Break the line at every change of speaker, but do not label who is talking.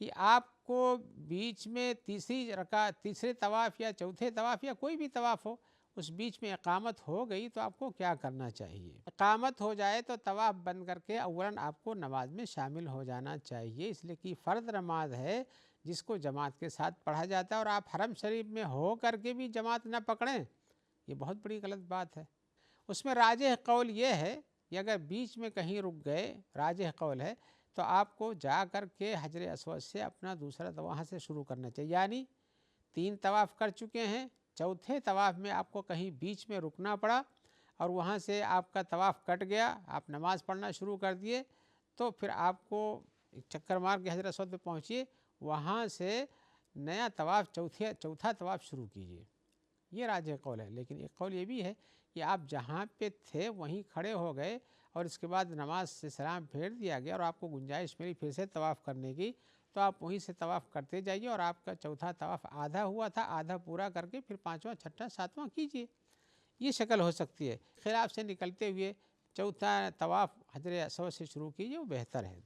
کہ آپ کو بیچ میں تیسرے طواف یا چوتھے طواف یا کوئی بھی طواف ہو، اس بیچ میں اقامت ہو گئی تو آپ کو کیا کرنا چاہیے؟ اقامت ہو جائے تو طواف بند کر کے اولاً آپ کو نماز میں شامل ہو جانا چاہیے، اس لیے کہ فرض نماز ہے جس کو جماعت کے ساتھ پڑھا جاتا ہے، اور آپ حرم شریف میں ہو کر کے بھی جماعت نہ پکڑیں، یہ بہت بڑی غلط بات ہے۔ اس میں راجح قول یہ ہے کہ اگر بیچ میں کہیں رک گئے، راجح قول ہے، تو آپ کو جا کر کے حجر اسود سے اپنا دوسرا وہاں سے شروع کرنا چاہیے، یعنی 3 طواف کر چکے ہیں، چوتھے طواف میں آپ کو کہیں بیچ میں رکنا پڑا اور وہاں سے آپ کا طواف کٹ گیا، آپ نماز پڑھنا شروع کر دیے، تو پھر آپ کو چکر مار کے حجر اسود پہ پہنچیے، وہاں سے نیا طواف چوتھا طواف شروع کیجیے، یہ راجح قول ہے۔ لیکن ایک قول یہ بھی ہے کہ آپ جہاں پہ تھے وہیں کھڑے ہو گئے اور اس کے بعد نماز سے سلام پھیر دیا گیا اور آپ کو گنجائش ملی پھر سے طواف کرنے کی، تو آپ وہیں سے طواف کرتے جائیے اور آپ کا چوتھا طواف آدھا ہوا تھا، آدھا پورا کر کے پھر 5واں 6واں 7واں کیجیے، یہ شکل ہو سکتی ہے۔ خلاف سے نکلتے ہوئے چوتھا طواف حجر اسود سے شروع کیجیے، وہ بہتر ہے۔